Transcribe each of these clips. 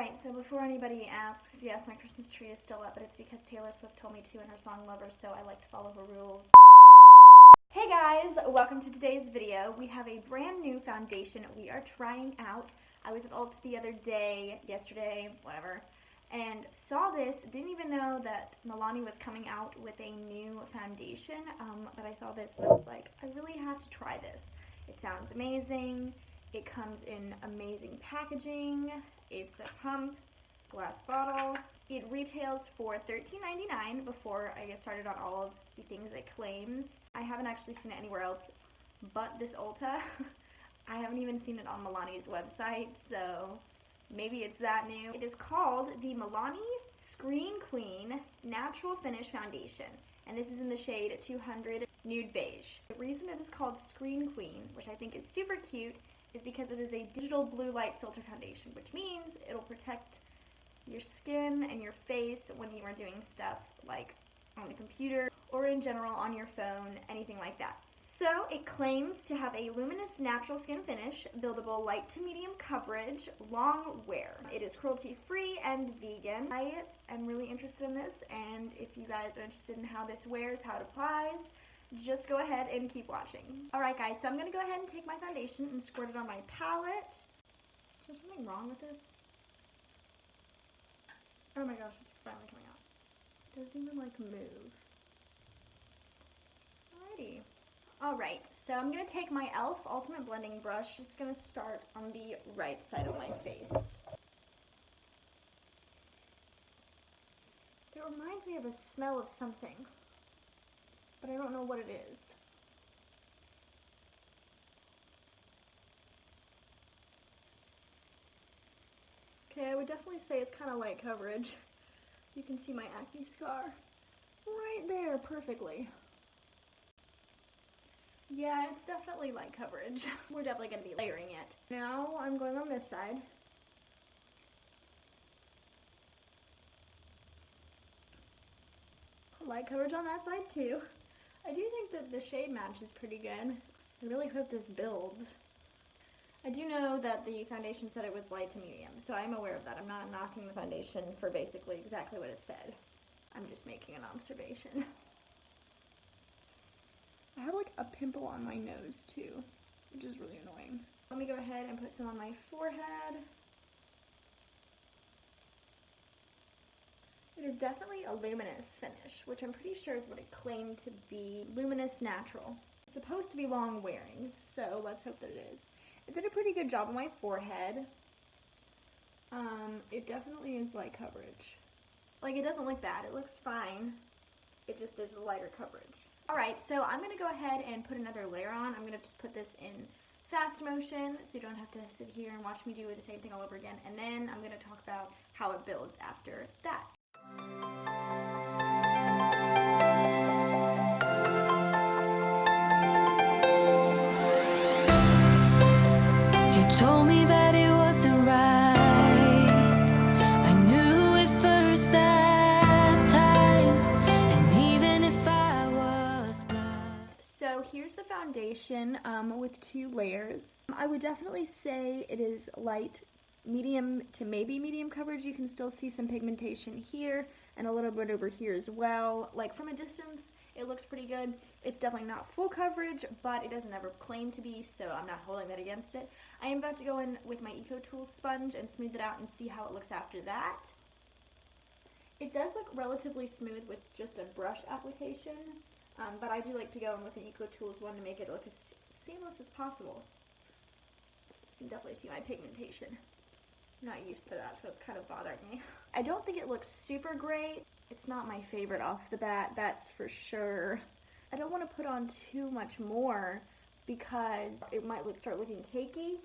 Alright, so before anybody asks, yes, my Christmas tree is still up, but it's because Taylor Swift told me to in her song Lover, so I like to follow her rules. Hey guys, welcome to today's video. We have a brand new foundation we are trying out. I was at Ulta the other day, yesterday, whatever, and saw this. Didn't even know that Milani was coming out with a new foundation, but I saw this and I was like, I really have to try this. It sounds amazing. It comes in amazing packaging. It's a pump, glass bottle. It retails for $13.99 before I get started on all of the things it claims. I haven't actually seen it anywhere else but this Ulta. I haven't even seen it on Milani's website, so maybe it's that new. It is called the Milani Screen Queen Natural Finish Foundation, and this is in the shade 200 Nude Beige. The reason it is called Screen Queen, which I think is super cute, is because it is a digital blue light filter foundation, which means it'll protect your skin and your face when you are doing stuff like on the computer or in general on your phone, anything like that. So it claims to have a luminous natural skin finish, buildable light to medium coverage, long wear. It is cruelty free and vegan. I am really interested in this, and if you guys are interested in how this wears, how it applies, just go ahead and keep watching. Alright guys, so I'm going to go ahead and take my foundation and squirt it on my palette. Is there something wrong with this? Oh my gosh, it's finally coming out. It doesn't even like move. Alrighty. Alright, so I'm going to take my e.l.f. Ultimate Blending Brush. Just going to start on the right side of my face. It reminds me of a smell of something, but I don't know what it is. Okay, I would definitely say it's kind of light coverage. You can see my acne scar right there perfectly. Yeah, it's definitely light coverage. We're definitely going to be layering it. Now I'm going on this side. Light coverage on that side too. I do think that the shade match is pretty good. I really hope this builds. I do know that the foundation said it was light to medium, so I'm aware of that. I'm not knocking the foundation for basically exactly what it said. I'm just making an observation. I have like a pimple on my nose too, which is really annoying. Let me go ahead and put some on my forehead. It is definitely a luminous finish, which I'm pretty sure is what it claimed to be. Luminous natural. It's supposed to be long wearing, so let's hope that it is. It did a pretty good job on my forehead. It definitely is light coverage. Like, it doesn't look bad. It looks fine. It just is a lighter coverage. Alright, so I'm going to go ahead and put another layer on. I'm going to just put this in fast motion, so you don't have to sit here and watch me do the same thing all over again. And then I'm going to talk about how it builds after that. You told me that it wasn't right. I knew it first that time, and even if I was blind. So here's the foundation with two layers. I would definitely say it is light, medium to maybe medium coverage. You can still see some pigmentation here and a little bit over here as well. Like, from a distance, it looks pretty good. It's definitely not full coverage, but it doesn't ever claim to be, so I'm not holding that against it. I am about to go in with my Eco Tools sponge and smooth it out and see how it looks after that. It does look relatively smooth with just a brush application, but I do like to go in with an Eco Tools one to make it look as seamless as possible. You can definitely see my pigmentation. I'm not used to that, so it's kind of bothering me. I don't think it looks super great. It's not my favorite off the bat, that's for sure. I don't want to put on too much more because it might start looking cakey.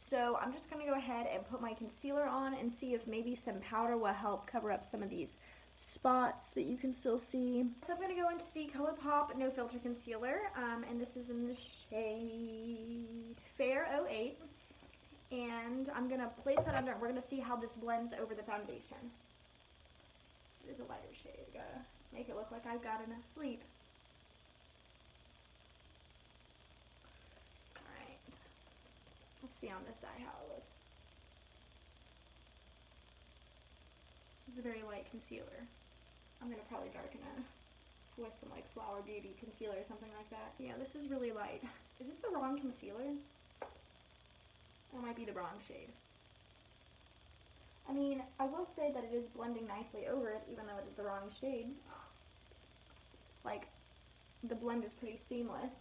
So I'm just going to go ahead and put my concealer on and see if maybe some powder will help cover up some of these spots that you can still see. So I'm going to go into the ColourPop No Filter Concealer, and this is in the shade Fair 08. And I'm going to place that under, and we're going to see how this blends over the foundation. It is a lighter shade. Gotta make it look like I've got enough sleep. Alright. Let's see on this side how it looks. This is a very light concealer. I'm gonna probably darken it with some like Flower Beauty concealer or something like that. Yeah, this is really light. Is this the wrong concealer? It might be the wrong shade. I mean, I will say that it is blending nicely over it, even though it is the wrong shade. Like, the blend is pretty seamless.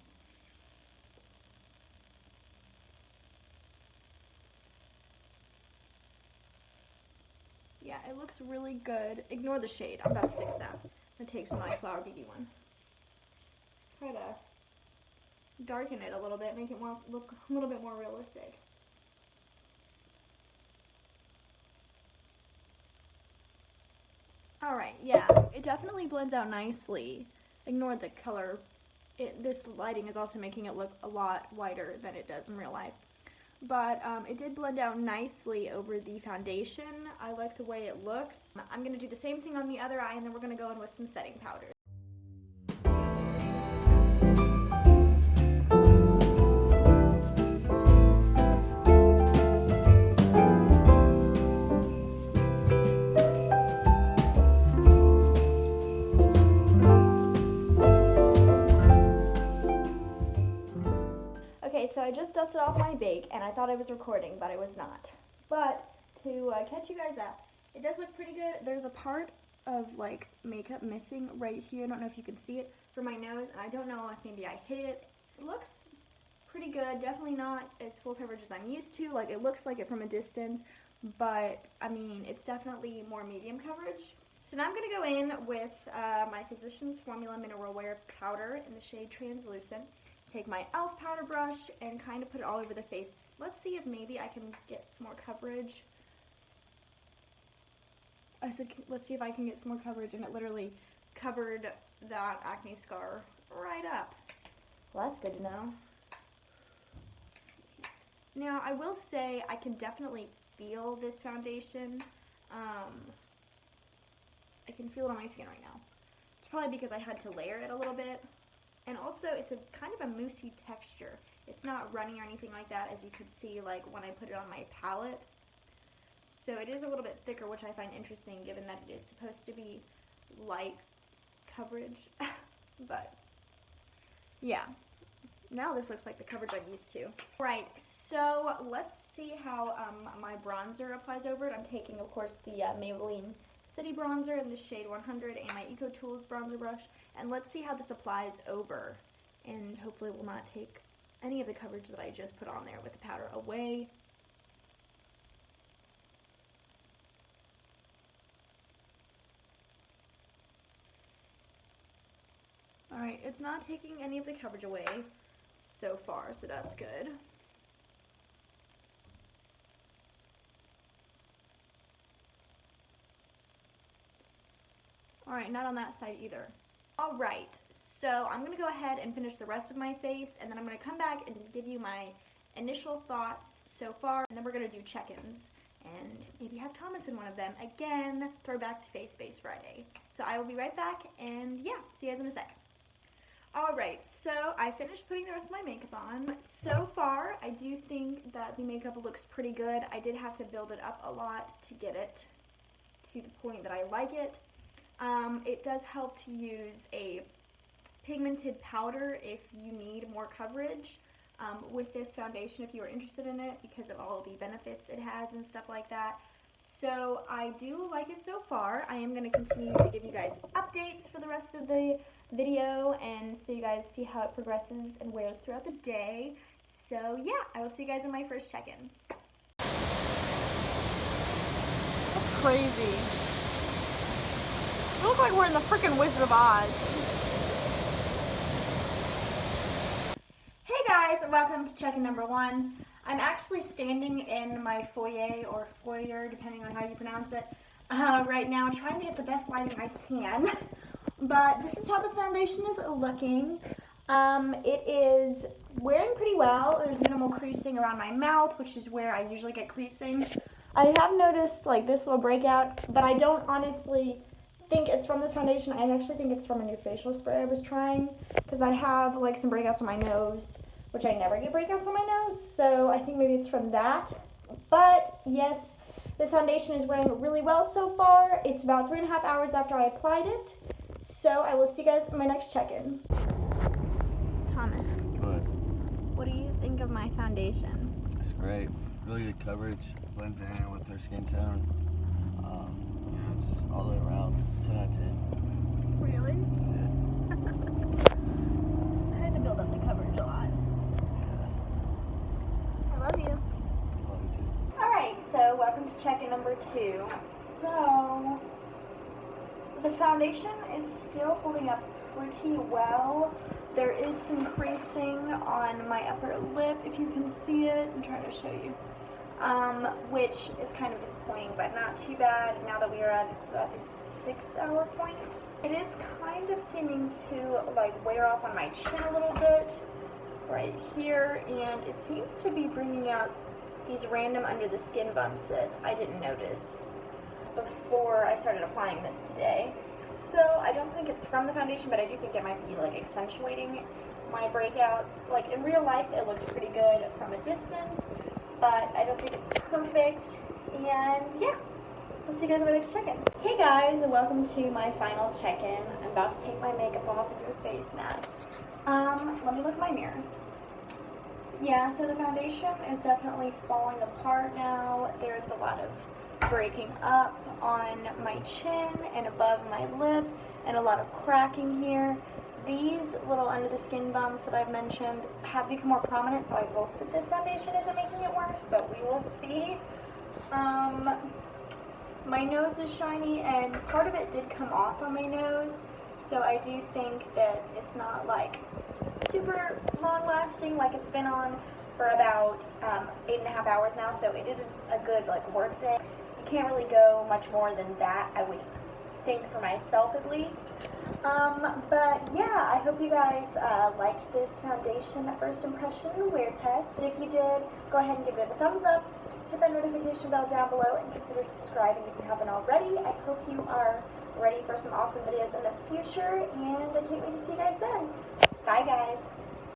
Yeah, it looks really good. Ignore the shade. I'm about to fix that. I'm gonna take some my Flower Beauty one. Try to darken it a little bit, make it look a little bit more realistic. Alright, yeah, it definitely blends out nicely. Ignore the color. This lighting is also making it look a lot whiter than it does in real life. But it did blend out nicely over the foundation. I like the way it looks. I'm going to do the same thing on the other eye, and then we're going to go in with some setting powder. Okay, so I just dusted off my bake, and I thought I was recording, but I was not. But to catch you guys up, it does look pretty good. There's a part of like makeup missing right here. I don't know if you can see it for my nose, and I don't know if maybe I hit it. It looks pretty good. Definitely not as full coverage as I'm used to. Like, it looks like it from a distance, but I mean, it's definitely more medium coverage. So now I'm going to go in with my Physicians Formula Mineral Wear Powder in the shade Translucent. Take my e.l.f. powder brush and kind of put it all over the face. Let's see if maybe I can get some more coverage. I said, let's see if I can get some more coverage, and it literally covered that acne scar right up. Well, that's good to know. Now, I will say I can definitely feel this foundation. I can feel it on my skin right now. It's probably because I had to layer it a little bit. And also, it's a kind of a moussey texture. It's not runny or anything like that, as you could see like when I put it on my palette. So it is a little bit thicker, which I find interesting given that it is supposed to be light coverage. But yeah, now this looks like the coverage I'm used to. Right, so let's see how my bronzer applies over it. I'm taking, of course, the Maybelline City Bronzer in the shade 100 and my Eco Tools bronzer brush. And let's see how this applies over, and hopefully it will not take any of the coverage that I just put on there with the powder away. Alright, it's not taking any of the coverage away so far, so that's good. Alright, not on that side either. Alright, so I'm going to go ahead and finish the rest of my face, and then I'm going to come back and give you my initial thoughts so far, and then we're going to do check-ins, and maybe have comments in one of them. Again, throwback to Face Base Friday. So I will be right back, and yeah, see you guys in a sec. Alright, so I finished putting the rest of my makeup on. So far, I do think that the makeup looks pretty good. I did have to build it up a lot to get it to the point that I like it. It does help to use a pigmented powder if you need more coverage with this foundation if you are interested in it, because of all the benefits it has and stuff like that. So I do like it so far. I am going to continue to give you guys updates for the rest of the video, and so you guys see how it progresses and wears throughout the day. So yeah, I will see you guys in my first check-in. That's crazy. We look like we're in the freaking Wizard of Oz. Hey guys, welcome to check-in number 1. I'm actually standing in my foyer, or foyer, depending on how you pronounce it, right now, trying to get the best lighting I can. But this is how the foundation is looking. It is wearing pretty well. There's minimal creasing around my mouth, which is where I usually get creasing. I have noticed like this little breakout, but I don't honestly think it's from this foundation. I actually think it's from a new facial spray I was trying, because I have like some breakouts on my nose, which I never get breakouts on my nose, so I think maybe it's from that. But yes, This foundation is wearing really well so far. It's about 3.5 hours after I applied it. So I will see you guys in my next check-in. Thomas. Good. What do you think of my foundation? It's great. Really good coverage. Blends in with her skin tone. Just all the way around. 10 out of 10. Really? Yeah. I had to build up the coverage a lot. I love you. Love you too. Alright, so welcome to check-in number 2. So, the foundation is still holding up pretty well. There is some creasing on my upper lip, if you can see it. I'm trying to show you. Which is kind of disappointing, but not too bad now that we are at the 6-hour point. It is kind of seeming to like wear off on my chin a little bit right here, and it seems to be bringing out these random under the skin bumps that I didn't notice before I started applying this today. So I don't think it's from the foundation, but I do think it might be like accentuating my breakouts. Like in real life it looks pretty good from a distance, but I don't think it's perfect. And yeah, we'll see you guys in my next check-in. Hey guys, and welcome to my final check-in. I'm about to take my makeup off and do a face mask. Let me look in my mirror. Yeah, so the foundation is definitely falling apart now. There's a lot of breaking up on my chin and above my lip, and a lot of cracking here. These little under the skin bumps that I've mentioned have become more prominent, so I hope that this foundation isn't making it worse, but we will see. My nose is shiny, and part of it did come off on my nose, so I do think that it's not like super long lasting, like it's been on for about 8.5 hours now, so it is a good like work day. You can't really go much more than that, I would think, for myself at least. But yeah, I hope you guys liked this foundation first impression wear test, and if you did, go ahead and give it a thumbs up, hit that notification bell down below, and consider subscribing if you haven't already. I hope you are ready for some awesome videos in the future, and I can't wait to see you guys then. Bye guys!